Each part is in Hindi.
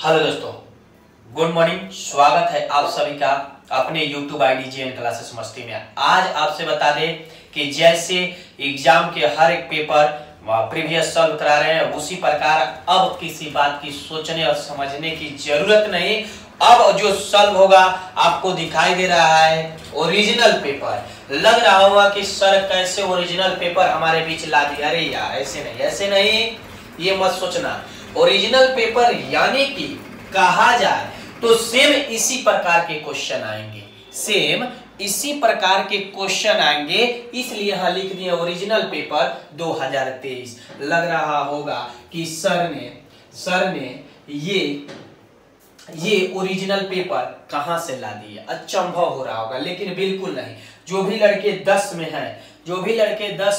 हेलो दोस्तों, गुड मॉर्निंग। स्वागत है आप सभी का अपने YouTube ID GN क्लासेस मस्ती में। आज आपसे बता दें कि जैसे एग्जाम के हर एक पेपर प्रीवियस सॉल्व करा रहे हैं, उसी प्रकार अब किसी बात की सोचने और समझने की जरूरत नहीं। अब जो सॉल्व होगा आपको दिखाई दे रहा है ओरिजिनल पेपर। लग रहा होगा कि सर कैसे ओरिजिनल पेपर हमारे बीच ला दिया। अरे यार ऐसे नहीं, ये मत सोचना। ओरिजिनल पेपर यानी कि कहा जाए तो सेम इसी प्रकार के क्वेश्चन आएंगे, सेम इसी प्रकार के क्वेश्चन आएंगे, इसलिए यहां लिख दिए ओरिजिनल पेपर 2023। लग रहा होगा कि सर ने ये ओरिजिनल पेपर कहां से ला दिए, अचंभव हो रहा होगा, लेकिन बिल्कुल नहीं। जो भी लड़के 10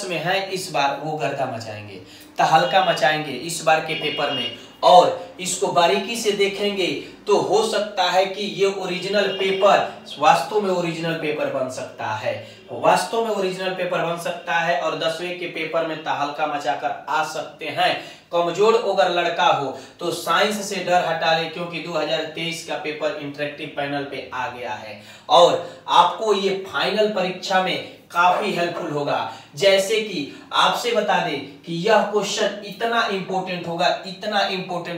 में हैं इस बार वो गर्दा मचाएंगे, तहलका मचाएंगे इस बार के पेपर में, और इसको बारीकी से देखेंगे तो हो सकता है कि ये ओरिजिनल पेपर वास्तव में ओरिजिनल पेपर बन सकता है, वास्तव में ओरिजिनल पेपर बन सकता है और 10वीं के पेपर में तहलका मचाकर आ सकते हैं। कमजोर अगर लड़का हो तो साइंस से डर हटा ले, क्योंकि 2023 का पेपर इंटरेक्टिव पैनल पे आ गया है और आपको ये फाइनल परीक्षा में काफी हेल्पफुल होगा। जैसे कि आपसे बता दें कि यह क्वेश्चन इतना इंपॉर्टेंट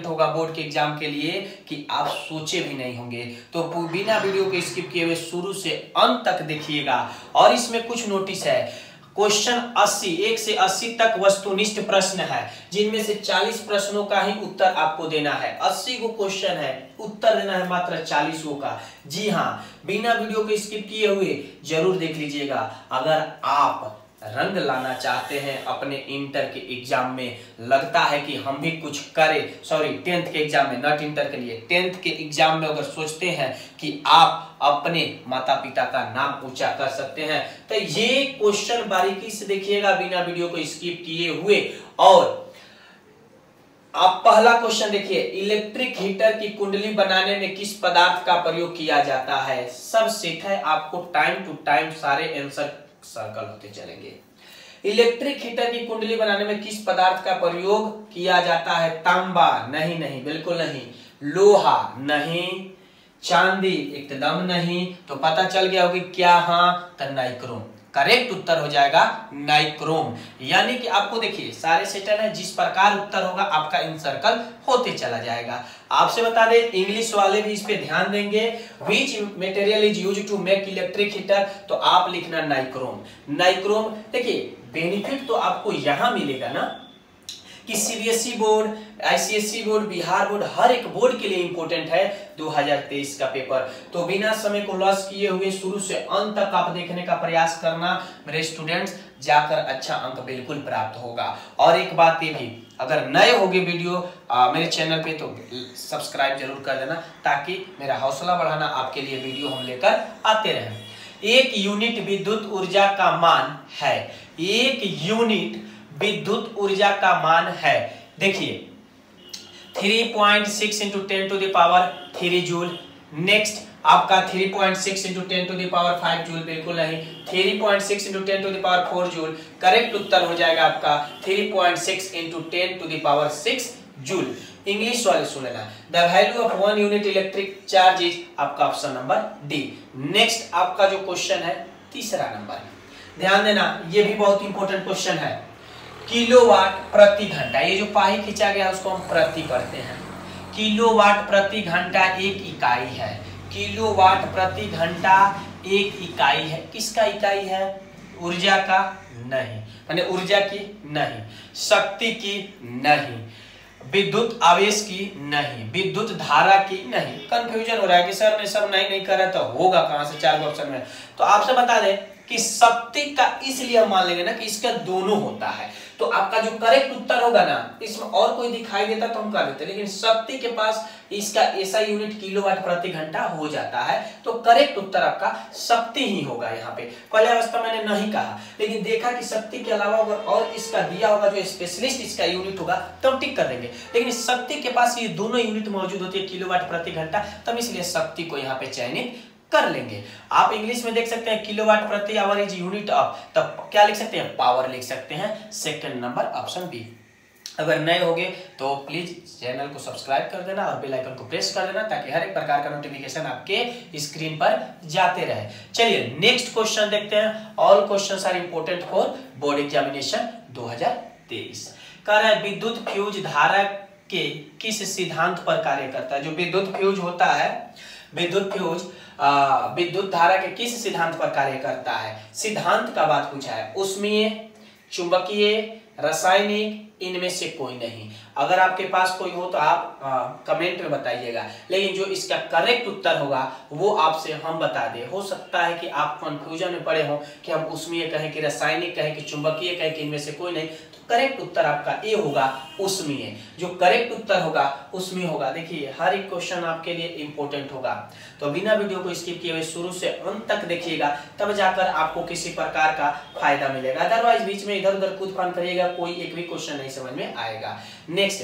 होगा बोर्ड के एग्जाम के लिए कि आप सोचे भी नहीं होंगे। तो बिना वीडियो को स्किप किए हुए शुरू से अंत तक देखिएगा। और इसमें कुछ नोटिस है, क्वेश्चन 80 1 से 80 तक वस्तुनिष्ठ प्रश्न है, जिनमें से 40 प्रश्नों का ही उत्तर आपको देना है। 80 को क्वेश्चन है, उत्तर देना है मात्र 40 का। जी हाँ, बिना वीडियो को स्किप किए हुए जरूर देख लीजिएगा। अगर आप रंग लाना चाहते हैं अपने इंटर के एग्जाम में, लगता है कि हम भी कुछ करें, 10th के एग्जाम में, नॉट इंटर के लिए, 10th के एग्जाम में अगर सोचते हैं कि आप अपने माता पिता का नाम ऊंचा कर सकते हैं, तो ये क्वेश्चन बारीकी से देखिएगा बिना वीडियो को स्किप किए हुए। और आप पहला क्वेश्चन देखिए, इलेक्ट्रिक हीटर की कुंडली बनाने में किस पदार्थ का प्रयोग किया जाता है। सब सेट है, आपको टाइम टू टाइम सारे आंसर सर्कल होते चलेंगे। इलेक्ट्रिक हीटर की कुंडली बनाने में किस पदार्थ का प्रयोग किया जाता है। तांबा नहीं, बिल्कुल नहीं। लोहा नहीं, चांदी एकदम नहीं। तो पता चल गया होगा क्या, हाँ तो नाइक्रोम। करेक्ट उत्तर हो जाएगा नाइक्रोम। यानी कि आपको देखिए सारे सेटल है, जिस प्रकार उत्तर होगा आपका इन सर्कल होते चला जाएगा। आपसे बता दें इंग्लिश वाले भी इस पे ध्यान देंगे। Which material is used to make electric heater, तो आप लिखना नाइक्रोम। देखिए बेनिफिट तो आपको यहां मिलेगा ना कि CBSE board, ICSE board, Bihar board, हर एक बोर्ड के लिए इंपॉर्टेंट है 2023 का पेपर। तो बिना समय को लॉस किए हुए शुरू से अंत तक आप देखने का प्रयास करना मेरे स्टूडेंट्स, जाकर अच्छा अंक बिल्कुल प्राप्त होगा। और एक बात ये भी, अगर नए होगे वीडियो मेरे चैनल पे तो सब्सक्राइब जरूर कर देना, ताकि मेरा हौसला बढ़ाना आपके लिए वीडियो हम लेकर आते रहें। 1 यूनिट विद्युत ऊर्जा का मान है, 1 यूनिट विद्युत ऊर्जा का मान है, देखिए 3.6 × 10⁻³ जूल। नेक्स्ट आपका 3.6 × 10⁵ जूल, बिल्कुल नहीं। 3.6 × 10⁴ जूल। करेक्ट उत्तर हो जाएगा आपका 3.6 × 10⁶ जूल। इंग्लिश वाले सुन लेना, the value of 1 unit electric charge is, आपका ऑप्शन नंबर डी। नेक्स्ट आपका जो क्वेश्चन है तीसरा नंबर, ध्यान देना, ये भी बहुत इंपॉर्टेंट क्वेश्चन है। किलोवाट प्रति घंटा, ये जो पाई खींचा गया उसको हम प्रति पढ़ते हैं। किलोवाट प्रति घंटा एक इकाई है, किलोवाट प्रति घंटा एक इकाई है। किसका इकाई है? ऊर्जा का नहीं, माने ऊर्जा की नहीं, शक्ति की नहीं, विद्युत आवेश की नहीं, विद्युत धारा की नहीं। कंफ्यूजन हो रहा है कि सर ने सब नहीं कर रहा, तो होगा कहां से 4 ऑप्शन में। तो आपसे बता दें कि शक्ति का इसलिए हम मान लेंगे ना कि इसका दोनों होता है, तो आपका जो करेक्ट उत्तर होगा ना, इसमें और कोई दिखाई देता तो हम कर देते, लेकिन शक्ति के पास इसका ऐसा यूनिट किलोवाट प्रति घंटा हो जाता है, तो करेक्ट उत्तर आपका शक्ति ही होगा। यहाँ पे पहले अवस्था मैंने नहीं कहा, लेकिन देखा कि शक्ति के अलावा अगर और इसका दिया होगा जो स्पेशलिस्ट इसका यूनिट होगा तो हम टिक कर देंगे, लेकिन शक्ति के पास ये दोनों यूनिट मौजूद होती है, किलोवाट प्रति घंटा, तब इसलिए शक्ति को यहाँ पे चयनित कर लेंगे। आप इंग्लिश में देख सकते हैं किलोवाट प्रति आवर इज यूनिट ऑफ, तब क्या लिख सकते हैं? पावर लिख सकते हैं। Second number option B. अगर नए होगे तो प्लीज चैनल को सब्सक्राइब कर देना और बेल आइकन को प्रेस कर देना ताकि हर एक प्रकार का नोटिफिकेशन आपके स्क्रीन पर जाते रहे। चलिए नेक्स्ट क्वेश्चन देखते हैं। All questions are important for board examination 2023। कह रहा है विद्युत फ्यूज धारा के किस सिद्धांत पर कार्य करता है। जो विद्युत फ्यूज होता है, विद्युत फ्यूज विद्युत धारा के किस सिद्धांत पर कार्य करता है। सिद्धांत का बात पूछा है। ऊष्मीय, चुंबकीय, रासायनिक, इनमें से कोई नहीं। अगर आपके पास कोई हो तो आप कमेंट में बताइएगा, लेकिन जो इसका करेक्ट उत्तर होगा वो आपसे हम बता दें। हो सकता है कि आप कंफ्यूजन में पड़े हो कि हम ऊष्मीय कहें कि रासायनिक कहें कि चुंबकीय कहें कि इनमें से कोई नहीं। तो करेक्ट उत्तर आपका ए होगा, ऊष्मीय। जो करेक्ट उत्तर होगा ऊष्मीय होगा। देखिए हर एक क्वेश्चन आपके लिए इंपॉर्टेंट होगा, तो बिना वीडियो को स्किप किए हुए शुरू से अंत तक देखिएगा, तब जाकर आपको किसी प्रकार का फायदा मिलेगा। अदरवाइज बीच में इधर उधर कूद फान करिएगा, कोई एक भी क्वेश्चन नहीं समझ में आएगा। Next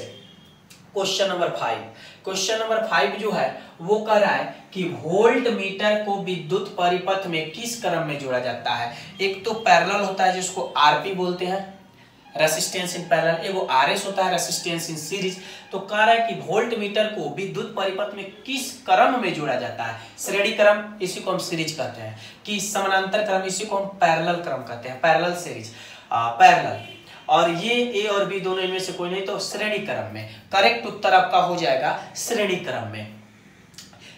question number 5। Question number 5 जो है वो कह रहा है कि वोल्ट मीटर को विद्युत परिपथ में किस क्रम में जोड़ा जाता है। एक तो पैरेलल होता है जिसको आरपी बोलते हैं, रेसिस्टेंस इन पैरेलल, एगो आरएस होता है रेसिस्टेंस इन सीरीज। तो कह रहा है कि वोल्ट मीटर को विद्युत परिपथ में किस क्रम में जोड़ा जाता है। श्रेणी क्रम, इसी को हम सीरीज कहते हैं, कि समानांतर क्रम, इसी को हम पैरेलल क्रम कहते हैं, पैरेलल सीरीज, पैरेलल। और ये ए और बी दोनों इनमें से कोई नहीं, तो श्रेणी क्रम में। करेक्ट उत्तर आपका हो जाएगा श्रेणी क्रम में।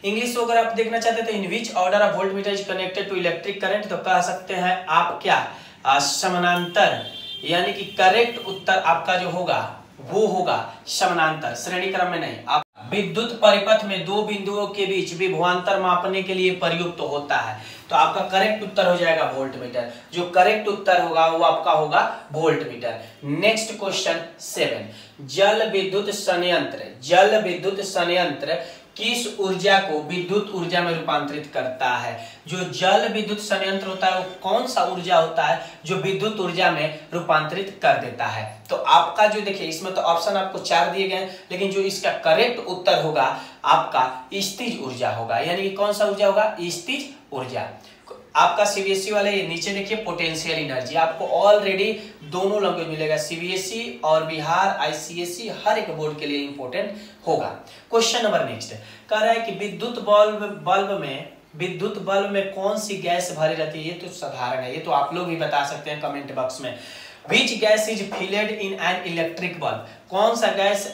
इंग्लिश को अगर आप देखना चाहते हैं तो in which order of voltmeter is connected to electric current, तो कह सकते हैं आप क्या समानांतर, यानी कि करेक्ट उत्तर आपका जो होगा वो होगा समानांतर, श्रेणी क्रम में नहीं। आप विद्युत परिपथ में दो बिंदुओं के बीच विभवांतर मापने के लिए प्रयुक्त होता है, तो आपका करेक्ट उत्तर हो जाएगा वोल्ट मीटर। जो करेक्ट उत्तर होगा वो आपका होगा वोल्ट मीटर। Next question 7। जल विद्युत संयंत्र, जल विद्युत संयंत्र किस ऊर्जा को विद्युत ऊर्जा में रूपांतरित करता है। जो जल विद्युत संयंत्र होता है वो कौन सा ऊर्जा होता है जो विद्युत ऊर्जा में रूपांतरित कर देता है। तो आपका जो देखिए इसमें तो ऑप्शन आपको 4 दिए गए, लेकिन जो इसका करेक्ट उत्तर होगा आपका स्थिज ऊर्जा होगा। यानी कि कौन सा ऊर्जा होगा, स्थिज ऊर्जा। आपका सीबीएसई वाले नीचे देखिए पोटेंशियल एनर्जी, आपको ऑलरेडी दोनों लैंग्वेज मिलेगा, सीबीएसई और बिहार आईसीएसई, हर एक बोर्ड के लिए इंपॉर्टेंट होगा। क्वेश्चन नंबर नेक्स्ट कह रहा है कि विद्युत बल्ब में कौन सी गैस भरी रहती है। ये तो साधारण है, ये तो आप लोग भी बता सकते हैं कमेंट बॉक्स में। Which gas is filled in an electric bulb? कौन सा गैस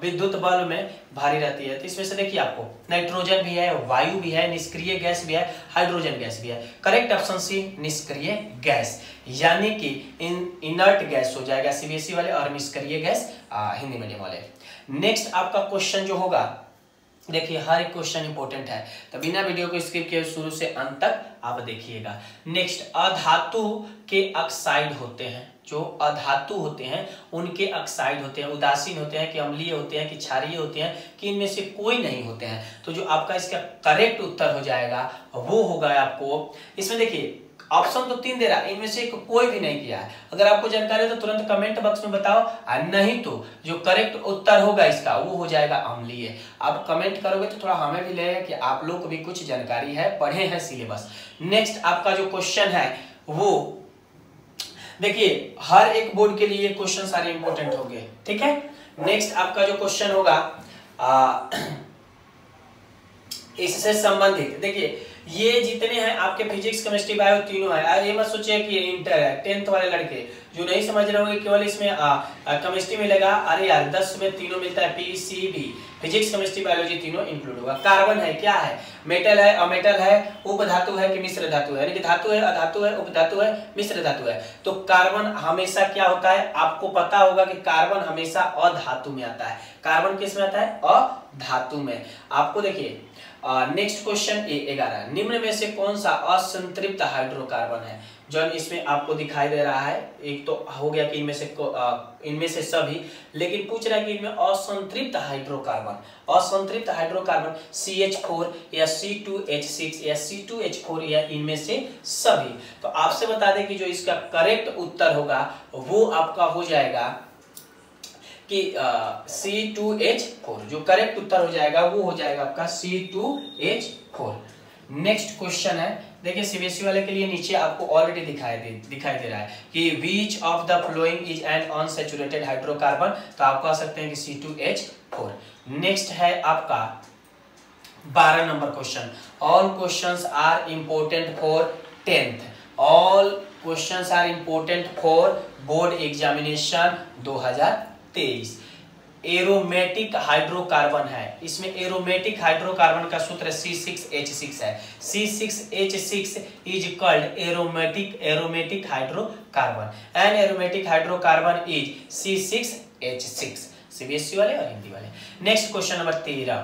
विद्युत बल्ब में भारी रहती है। तो इसमें से देखिए आपको नाइट्रोजन भी है, वायु भी है, निष्क्रिय गैस भी है, हाइड्रोजन गैस भी है। करेक्ट ऑप्शन सी निष्क्रिय गैस, यानी कि इनर्ट गैस हो जाएगा सीबीएसई वाले, और निष्क्रिय गैस हिंदी मीडियम वाले। नेक्स्ट आपका क्वेश्चन जो होगा, देखिए हर एक क्वेश्चन इंपॉर्टेंट है, तो बिना वीडियो को स्किप किए शुरू से अंत तक आप देखिएगा। नेक्स्ट, अधातु के ऑक्साइड होते हैं, जो अधातु होते हैं उनके ऑक्साइड होते हैं, उदासीन होते हैं कि अम्लीय होते हैं कि क्षारीय होते हैं कि इनमें से कोई नहीं होते हैं। तो जो आपका इसका करेक्ट उत्तर हो जाएगा वो होगा आपको, इसमें देखिए ऑप्शन तो 3 दे रहा है, इनमें से कोई भी नहीं किया है। अगर आपको जानकारी हो तो तुरंत कमेंट बॉक्स में बताओ, और नहीं तो जो करेक्ट उत्तर होगा इसका वो हो जाएगा अम्लीय। आप कमेंट करोगे तो थोड़ा हमें भी लगेगा कि आप लोग को भी कुछ जानकारी है, पढ़े हैं सिलेबस। नेक्स्ट आपका जो क्वेश्चन है वो देखिए हर एक बोर्ड के लिए क्वेश्चन सारे इंपॉर्टेंट होंगे, ठीक है। नेक्स्ट आपका जो क्वेश्चन होगा इससे संबंधित, देखिए ये जितने हैं आपके फिजिक्स केमिस्ट्री बायो तीनों है। ये मत सोचिए कि इंटर है, 10th वाले लड़के जो नहीं समझ रहे होंगे केवल इसमें केमिस्ट्री मिलेगा, अरे यार 10 में तीनों मिलता है, पीसीबी फिजिक्स केमिस्ट्री बायोलॉजी तीनों इंक्लूड होगा। कार्बन है, क्या है, मेटल है, अमेटल है, उपधातु है कि मिश्र धातु है, यानी कि धातु है, अधातु है, उपधातु है, मिश्र धातु है। तो कार्बन हमेशा क्या होता है, आपको पता होगा कि कार्बन हमेशा अधातु में आता है। कार्बन किस में आता है, अधातु में। आपको देखिए नेक्स्ट क्वेश्चन 11, निम्न में से कौन सा असंतृप्त हाइड्रोकार्बन है। जो इसमें आपको दिखाई दे रहा है, एक तो हो गया कि इनमें से सभी, लेकिन पूछ रहा है कि इनमें असंतृप्त हाइड्रोकार्बन, असंतृप्त हाइड्रोकार्बन CH4 या C2H6 या C2H4 या इनमें से सभी। तो आपसे बता दें कि जो इसका करेक्ट उत्तर होगा वो आपका हो जाएगा कि C2H4, जो करेक्ट उत्तर हो जाएगा वो हो जाएगा आपका C2H4। नेक्स्ट क्वेश्चन है, देखिए सीबीएसई वाले के लिए नीचे आपको ऑलरेडी दिखाई दे रहा है कि which of the following is an unsaturated hydrocarbon, तो आप कह सकते हैं कि C2H4। नेक्स्ट है आपका 12 number question, all questions are important for 10th, all questions are important for board examination 2023। Aromatic hydrocarbon है, इसमें एरोमेटिक हाइड्रोकार्बन का सूत्र C6H6 है। C6H6 is called aromatic hydrocarbon and aromatic hydrocarbon is C6H6। CBSE वाले और हिंदी वाले। नेक्स्ट क्वेश्चन नंबर 13,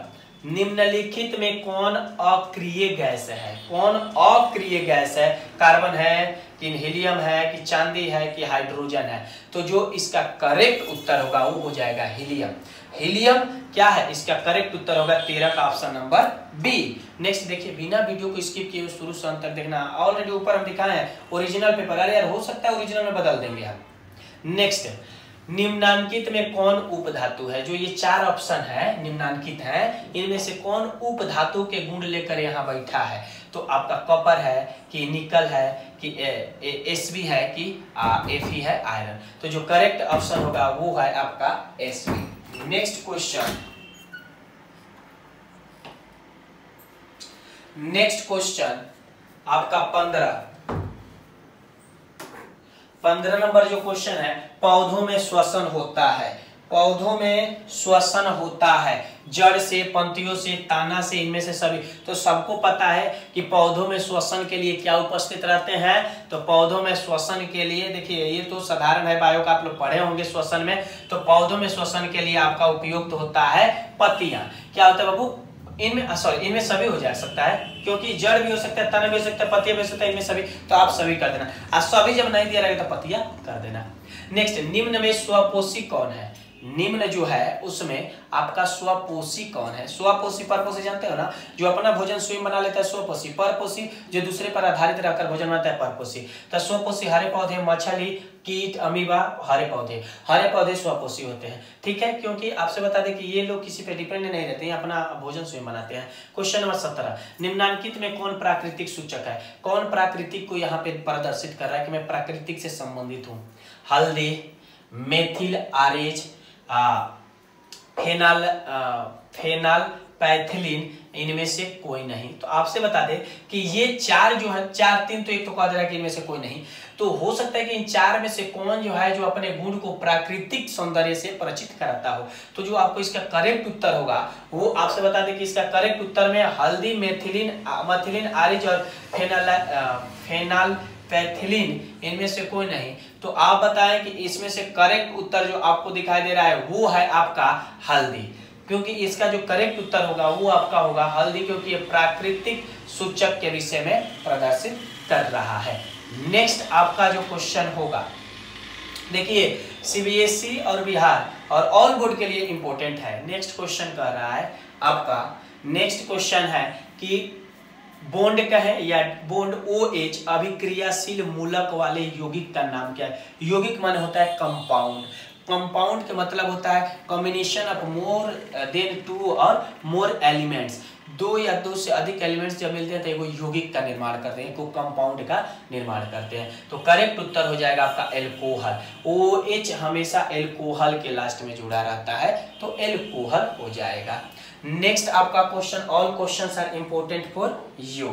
निम्नलिखित में कौन अक्रिय गैस है? कौन अक्रिय गैस है? कार्बन है कि हीलियम है कि चांदी है कि हाइड्रोजन है? तो जो इसका करेक्ट उत्तर होगा वो हो जाएगा हीलियम। हीलियम क्या है? इसका करेक्ट उत्तर होगा 13 का ऑप्शन नंबर बी। नेक्स्ट देखिए, बिना वीडियो को स्किप किए शुरू से अंत तक देखना। ऑलरेडी ऊपर हम दिखाए हैं ओरिजिनल पेपर, अरे यार हो सकता है ओरिजिनल में बदल देंगे हम। नेक्स्ट, निम्नांकित में कौन उपधातु है? जो ये 4 ऑप्शन है निम्नांकित है, इनमें से कौन उपधातु के गुण लेकर यहाँ बैठा है? तो आपका कॉपर है कि निकल है कि Sb है कि Fe है आयरन। तो जो करेक्ट ऑप्शन होगा वो है आपका Sb। नेक्स्ट क्वेश्चन, आपका 15 नंबर जो क्वेश्चन है, पौधों में श्वसन होता है। पौधों में श्वसन होता है जड़ से, पंक्तियों से, ताना से, इनमें से सभी। तो सबको पता है कि पौधों में श्वसन के लिए क्या उपस्थित रहते हैं? तो पौधों में श्वसन के लिए देखिए, ये तो साधारण है, बायो का आप लोग पढ़े होंगे श्वसन में। तो पौधों में श्वसन के लिए आपका उपयुक्त होता है पत्तियां। क्या होता है बाबू? इनमें सभी हो जा सकता है, क्योंकि जड़ भी हो सकता है, तना भी हो सकता है, पत्तियां भी हो सकता है, इनमें सभी। तो आप सभी कर देना, और सभी जब नहीं दिया रहेगा तो पत्तियां कर देना। नेक्स्ट, निम्न में स्वपोषी कौन है? निम्न जो है उसमें आपका स्वपोषी कौन है? स्वपोषी, परपोषी जानते हो ना, जो अपना भोजन स्वयं बना लेता है स्वपोषी। परपोषी जो दूसरे पर आधारित रहकर भोजन बनाता है परपोषी। तो स्वपोषी हरे पौधे, मछली, कीट, अमीबा, हरे पौधे स्वपोषी होते हैं। ठीक है, क्योंकि आपसे बता दें कि ये लोग किसी पे डिपेंड नहीं रहते हैं, अपना भोजन स्वयं बनाते हैं। क्वेश्चन नंबर 17, निम्नांकित में कौन प्राकृतिक सूचक है? कौन प्राकृतिक को यहाँ पे प्रदर्शित कर रहा है कि मैं प्राकृतिक से संबंधित हूँ? हल्दी, मेथिल आरेज, फेनाल्पैथिलीन, इनमें से कोई नहीं। तो आपसे बता दें कि ये 4 जो है, 4 3 तो एक तो कह दे रहा है कि इनमें से कोई नहीं। तो हो सकता है कि इन 4 में से कौन जो है जो अपने गुण को प्राकृतिक सौंदर्य से परिचित कराता हो। तो जो आपको इसका करेक्ट उत्तर होगा वो आपसे बता दें कि इसका करेक्ट उत्तर में हल्दी, मेथिलीन आरेज और फेनाल्पैथिलीन, इनमें से कोई नहीं। तो आप बताएं कि इसमें से करेक्ट उत्तर जो आपको दिखाई दे रहा है वो है आपका हल्दी, क्योंकि इसका जो करेक्ट उत्तर होगा वो आपका होगा हल्दी, क्योंकि ये प्राकृतिक सूचक के विषय में प्रदर्शित कर रहा है। नेक्स्ट आपका जो क्वेश्चन होगा, देखिए सीबीएसई और बिहार और ऑल बोर्ड के लिए इंपॉर्टेंट है। नेक्स्ट क्वेश्चन कह रहा है आपका, नेक्स्ट क्वेश्चन है कि बॉन्ड का है या बॉन्ड OH अभिक्रियाशील मूलक वाले यौगिक का नाम क्या है? यौगिक मान होता है कंपाउंड। कंपाउंड का मतलब होता है कॉम्बिनेशन ऑफ मोर देन 2 और मोर एलिमेंट्स। 2 या 2 से अधिक एलिमेंट्स जब मिलते हैं तो वो यौगिक का निर्माण करते हैं, को कंपाउंड का निर्माण करते हैं। तो करेक्ट उत्तर हो जाएगा आपका एल्कोहल। OH हमेशा एल्कोहल के लास्ट में जुड़ा रहता है, तो एल्कोहल हो जाएगा। नेक्स्ट आपका question, all questions are important for you.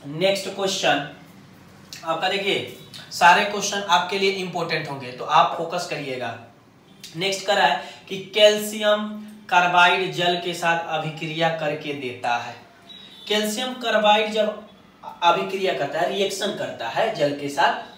Next question आपका, देखिए सारे क्वेश्चन आपके लिए इंपॉर्टेंट होंगे तो आप फोकस करिएगा। नेक्स्ट करा है कि कैल्शियम कार्बाइड जल के साथ अभिक्रिया करके देता है। कैल्शियम कार्बाइड जब अभिक्रिया करता है, रिएक्शन करता है जल के साथ,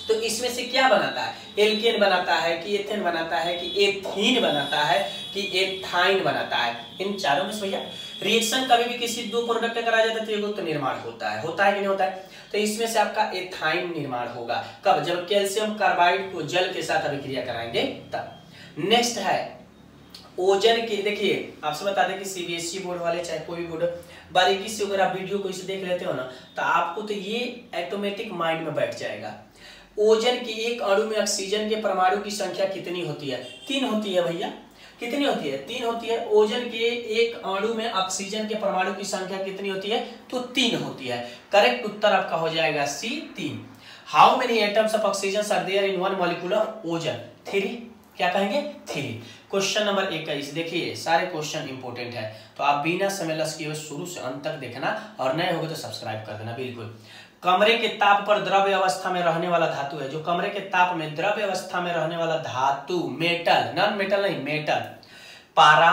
तो इसमें से क्या बनाता है? एल्केन बनाता है कि एथेन बनाता है कि एथीन बनाता है कि एथाइन बनाता है? इन चारों में से भैया रिएक्शन कभी भी किसी 2 प्रोडक्ट का करा जाता है तो एगो तो निर्माण होता है कि नहीं होता है? तो इसमें से आपका एथाइन निर्माण होगा कब? जब कैल्शियम कार्बाइड को जल के साथ अभिक्रिया कराएंगे तब। नेक्स्ट है ओजन की। देखिए आपसे बता दें कि सीबीएसई बोर्ड वाले चाहे कोई भी बोर्ड, बारीकी से अगर आप वीडियो को इसे देख लेते हो ना तो आपको तो ये ऑटोमेटिक माइंड में बैठ जाएगा। ओजन की एक अणु में ऑक्सीजन के परमाणु की संख्या कितनी होती है? 3 होती है भैया। कितनी होती है? 3 होती है। ओजोन के एक अणु में ऑक्सीजन के परमाणु की संख्या कितनी होती है? तो 3 होती है। करेक्ट उत्तर आपका हो जाएगा C 3। How many atoms of oxygen are there in one molecule of ozone? 3। क्या कहेंगे? 3। क्वेश्चन नंबर 21 देखिए, सारे क्वेश्चन इंपॉर्टेंट है तो आप बिना समय लॉस किए शुरू से अंत तक देखना, और नए होगे तो सब्सक्राइब कर देना बिल्कुल। कमरे के ताप पर द्रव्य अवस्था में रहने वाला धातु है। जो कमरे के ताप में द्रव्य अवस्था में रहने वाला धातु, मेटल, नॉन मेटल नहीं, मेटल, पारा,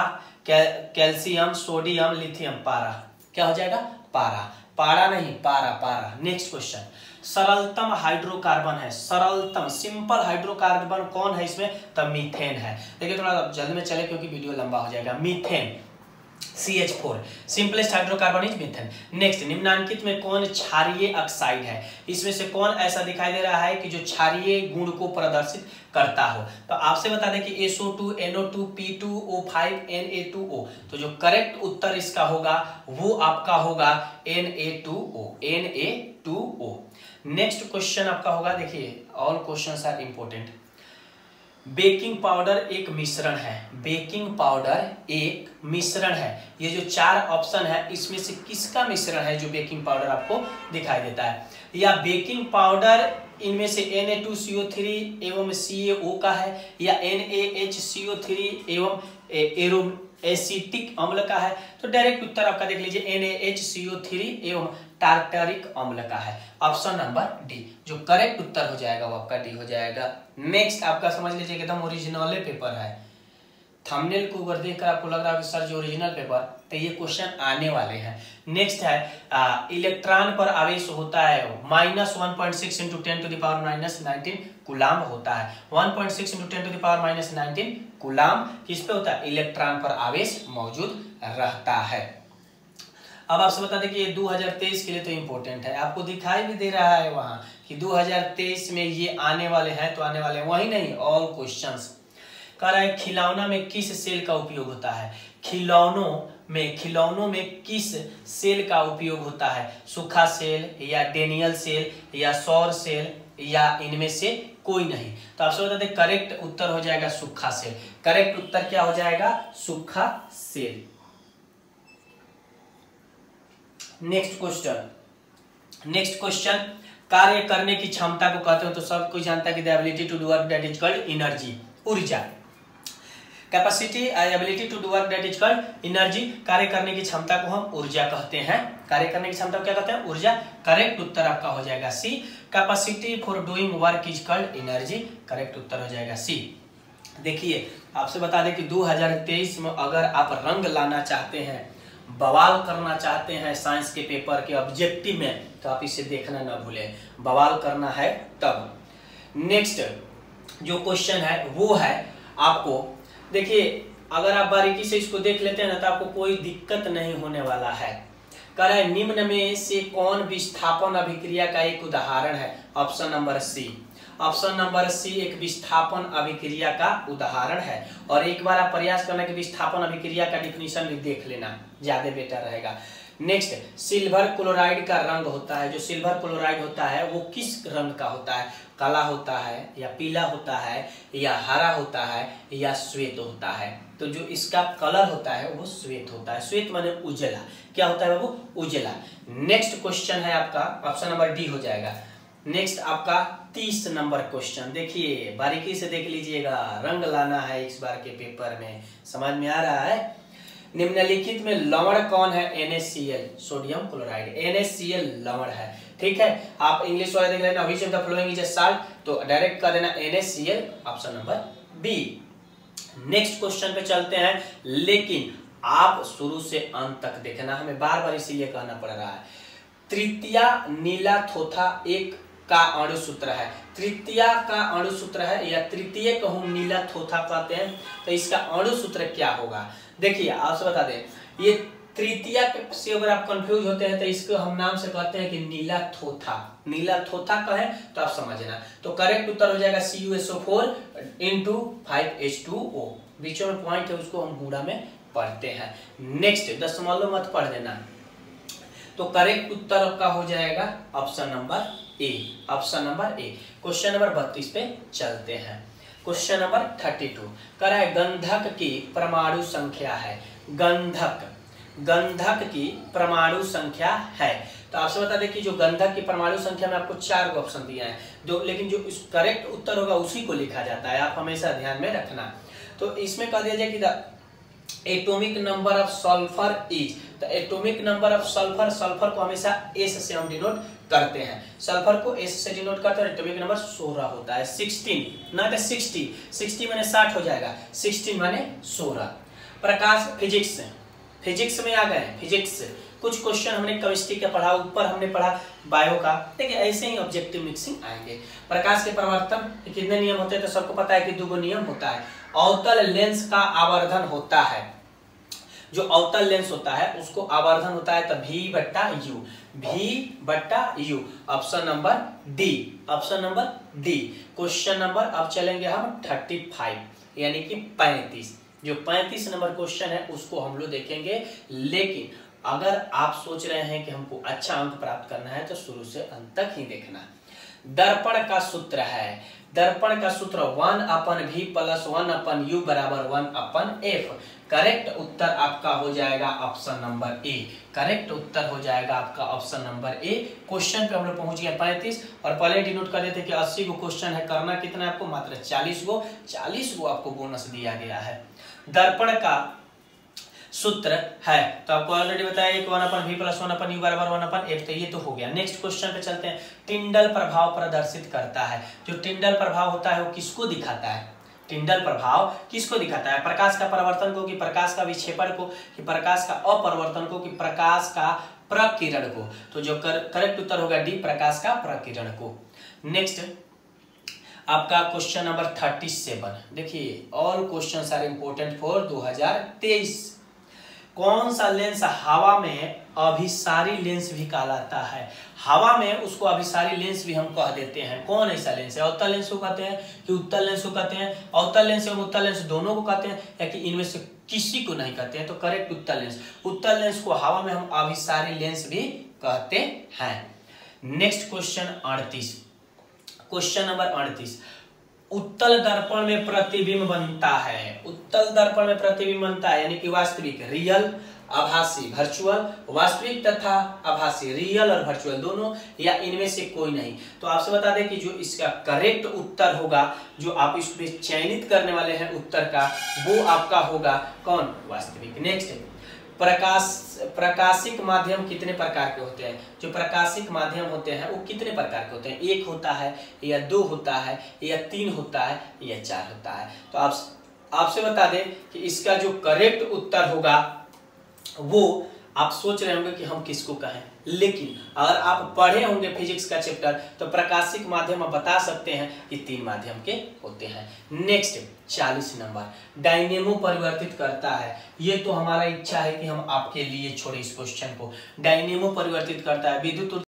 कैल्शियम, सोडियम, लिथियम, पारा। क्या हो जाएगा? पारा। पारा नहीं, पारा, पारा। नेक्स्ट क्वेश्चन, सरलतम हाइड्रोकार्बन है, सरलतम सिंपल हाइड्रोकार्बन कौन है इसमें? तब मीथेन है। देखिए थोड़ा जल्द में चले क्योंकि वीडियो लंबा हो जाएगा। Methane CH4 simplest hydrocarbon is methane. Next, निम्नांकित में कौन क्षारीय ऑक्साइड है? इसमें से कौन ऐसा दिखाई दे रहा है कि जो क्षारीय गुण को प्रदर्शित करता हो? तो आपसे बता दें कि SO2, NO2, P2O5, Na2O। तो जो करेक्ट उत्तर इसका होगा वो आपका होगा Na2O, Na2O। नेक्स्ट क्वेश्चन आपका होगा, देखिए all questions are important. Baking powder एक मिश्रण है, बेकिंग पाउडर एक मिश्रण है। ये जो 4 ऑप्शन है इसमें से किसका मिश्रण है जो बेकिंग पाउडर आपको दिखाई देता है? या बेकिंग पाउडर इनमें से Na2CO3 एवं CaO का है, या NaHCO3 एवं एसिटिक अम्ल का है? तो डायरेक्ट उत्तर आपका देख लीजिए NaHCO3 एवं टार्टरिक अम्ल का है। ऑप्शन नंबर डी जो करेक्ट उत्तर हो जाएगा वो आपका डी हो जाएगा। नेक्स्ट आपका समझ लीजिए एकदम ओरिजिनल पेपर है। थंबनेल को अगर देखकर आपको लग रहा है कि सर जो ओरिजिनल पेपर, तो ये क्वेश्चन आने वाले हैं। नेक्स्ट है इलेक्ट्रॉन पर आवेश होता है -1.6 × 10⁻⁻19 कूलाम होता है। 1.6 × 10⁻⁻19 कूलाम किस पे होता है? इलेक्ट्रॉन पर आवेश मौजूद रहता है। अब आपसे बता दें कि ये 2023 के लिए तो इंपॉर्टेंट है, आपको दिखाई भी दे रहा है वहां कि 2023 में ये आने वाले हैं, तो आने वाले हैं। वही नहीं, ऑल क्वेश्चंस कह रहा है खिलौना में किस सेल का उपयोग होता है? खिलौनों में किस सेल का उपयोग होता है? सूखा सेल, या डेनियल सेल, या सौर सेल, या इनमें से कोई नहीं? तो आपसे बता दें करेक्ट उत्तर हो जाएगा सूखा सेल। करेक्ट उत्तर क्या हो जाएगा? सूखा सेल। नेक्स्ट क्वेश्चन, कार्य करने की क्षमता को कहते हो तो सब कोई जानता है कि the ability to do work that is called energy, ऊर्जा। Capacity, ability to do work that is called energy. कार्य करने की क्षमता को हम ऊर्जा कहते हैं। कार्य करने की क्षमता को क्या कहते हैं? ऊर्जा। करेक्ट उत्तर आपका हो जाएगा C. Capacity for doing work is called energy. Correct उत्तर हो जाएगा सी। देखिए आपसे बता दें कि 2023 में अगर आप रंग लाना चाहते हैं, बवाल करना चाहते हैं साइंस के पेपर के ऑब्जेक्टिव में, तो आप इसे देखना ना भूलें। बवाल करना है तब। नेक्स्ट जो क्वेश्चन है वो है आपको, देखिए अगर आप बारीकी से इसको देख लेते हैं ना तो आपको कोई दिक्कत नहीं होने वाला है। कह रहा है निम्न में से कौन विस्थापन अभिक्रिया का एक उदाहरण है? Option number C. Option number C एक विस्थापन अभिक्रिया का उदाहरण है। और एक बार आप प्रयास करना कि विस्थापन अभिक्रिया का डिफिनीशन भी देख लेना, ज्यादा बेटर रहेगा। नेक्स्ट, सिल्वर क्लोराइड का रंग होता है, जो सिल्वर क्लोराइड होता है वो किस रंग का होता है? काला होता है, या पीला होता है, या हरा होता है, या श्वेत होता है? तो जो इसका कलर होता है वो श्वेत होता है। श्वेत माने उजला। क्या होता है बाबू? उजला। नेक्स्ट क्वेश्चन है आपका, ऑप्शन नंबर डी हो जाएगा। नेक्स्ट आपका 30 नंबर क्वेश्चन, देखिए बारीकी से देख लीजिएगा, रंग लाना है इस बार के पेपर में, समझ में आ रहा है? निम्नलिखित में लवण कौन है? NaCl, sodium chloride. NaCl लवण है, ठीक है। आप इंग्लिश वाले देख लेना, which of the following is a salt, तो डायरेक्ट कर देना NaCl, option number B. Next question पे चलते हैं, लेकिन आप शुरू से अंत तक देखना, हमें बार बार इसीलिए कहना पड़ रहा है। तृतीया नीला थोथा एक का अणुसूत्र है। तृतीया का अणुसूत्र है, या तृतीय कहूं नीला थोथा कहते हैं, तो इसका अणुसूत्र क्या होगा? देखिए आपसे बता दें, ये तृतीया से अगर आप कंफ्यूज होते हैं तो इसको हम नाम से कहते हैं कि नीला थोथा। नीला थोथा कहें तो आप समझना। तो करेक्ट उत्तर हो जाएगा CuSO4 × 5H2O। बीच में पॉइंट है उसको हम गुणा में पढ़ते हैं। नेक्स्ट, दशमलव मत पढ़ देना। तो करेक्ट उत्तर आपका हो जाएगा option number A. Option number A. Question number 32 पे चलते हैं। क्वेश्चन नंबर 32 कह रहा है गंधक की परमाणु संख्या है। गंधक की परमाणु संख्या है। तो आपसे बता दें कि जो गंधक की परमाणु संख्या में आपको 4 ऑप्शन दिया है, लेकिन जो करेक्ट उत्तर होगा उसी को लिखा जाता है, आप हमेशा ध्यान में रखना। तो इसमें कह दिया जाए कि the atomic number of sulphur is, तो एटॉमिक नंबर ऑफ सल्फर को हमेशा एस से हम डिनोट करते हैं, सल्फर को एस से डिनोट करते हैं। एटॉमिक नंबर 16 होता है, 16 ना तो 60 माने 60 हो जाएगा, 16 माने 16। प्रकाश फिजिक्स में आ गए। फिजिक्स कुछ क्वेश्चन हमने केमिस्ट्री का पढ़ा, ऊपर हमने पढ़ा बायो का, देखिए ऐसे ही ऑब्जेक्टिव मिक्सिंग आएंगे। प्रकाश के परावर्तन कितने नियम होते हैं, तो सबको पता है कि 2 नियम होता है। अवतल लेंस का आवर्धन होता है, जो अवतल लेंस होता है उसको आवर्धन होता है तो V/U। Option number D. Question number अब चलेंगे हम 35 यानी कि 35। जो 35 नंबर क्वेश्चन है उसको हम लोग देखेंगे, लेकिन अगर आप सोच रहे हैं कि हमको अच्छा अंक प्राप्त करना है तो शुरू से अंत तक ही देखना। दर्पण का सूत्र है, 1/V + 1/U = 1/F। करेक्ट उत्तर आपका हो जाएगा ऑप्शन नंबर ए। करेक्ट उत्तर हो जाएगा आपका ऑप्शन नंबर ए। क्वेश्चन पे हम लोग पहुंच गए 35, और पहले डिनोट कर देते कि 80 गो क्वेश्चन है, करना कितना है आपको, मात्र 40 गो आपको बोनस दिया गया है। दर्पण का सूत्र है तो आपको ऑलरेडी बताया कि 1/V + 1/U = 1/F, तो ये तो हो गया। नेक्स्ट क्वेश्चन पे चलते हैं। टिंडल प्रभाव प्रदर्शित करता है। जो टिंडल प्रभाव होता है वो किसको दिखाता है, टिंडल प्रभाव किसको दिखाता है, प्रकाश का परावर्तन को, कि प्रकाश का विक्षेपण को, कि प्रकाश का अपवर्तन को, कि प्रकाश का प्रकीर्ण को। तो जो करेक्ट उत्तर होगा डी, प्रकाश का प्रकीर्ण को। नेक्स्ट आपका क्वेश्चन नंबर 37। देखिए all questions are important for 2023। कौन सा लेंस हवा में अभिसारी लेंस भी कहलाता है। हवा में उसको अभिसारी लेंस भी हम कह देते हैं। कौन ऐसा लेंस है, अवतल लेंस को कहते हैं कि उत्तल लेंस को कहते हैं, अवतल लेंस एवं उत्तल लेंस दोनों को कहते हैं, या कि इनमें से किसी को नहीं कहते हैं। तो करेक्ट उत्तल लेंस को हवा में हम अभिसारी लेंस भी कहते हैं। Next question 38। Question number 38। उत्तल दर्पण में प्रतिबिंब बनता है। उत्तल दर्पण में प्रतिबिंब बनता है यानी कि वास्तविक, रियल, आभासी, वर्चुअल, वास्तविक तथा आभासी, रियल और वर्चुअल दोनों, या इनमें से कोई नहीं। तो आपसे बता दें कि जो इसका करेक्ट उत्तर होगा, जो आप इसमें चयनित करने वाले हैं उत्तर का, वो आपका होगा कौन, वास्तविक। नेक्स्ट, प्रकाशिक माध्यम कितने प्रकार के होते हैं। जो प्रकाशिक माध्यम होते हैं वो कितने प्रकार के होते हैं, 1 होता है या 2 होता है या 3 होता है या 4 होता है। तो आपसे बता दें कि इसका जो करेक्ट उत्तर होगा वो आप सोच रहे होंगे कि हम किसको कहें, लेकिन अगर आप पढ़े होंगे फिजिक्स का चैप्टर तो प्रकाशिक माध्यम आप बता सकते हैं कि 3 माध्यम के होते हैं। नेक्स्ट 40 नंबर, डायनेमो परिवर्तित करता है। ये तो हमारा इच्छा है कि हम आपके लिए छोड़े इस क्वेश्चन को। डायनेमो परिवर्तित करता है, विद्युत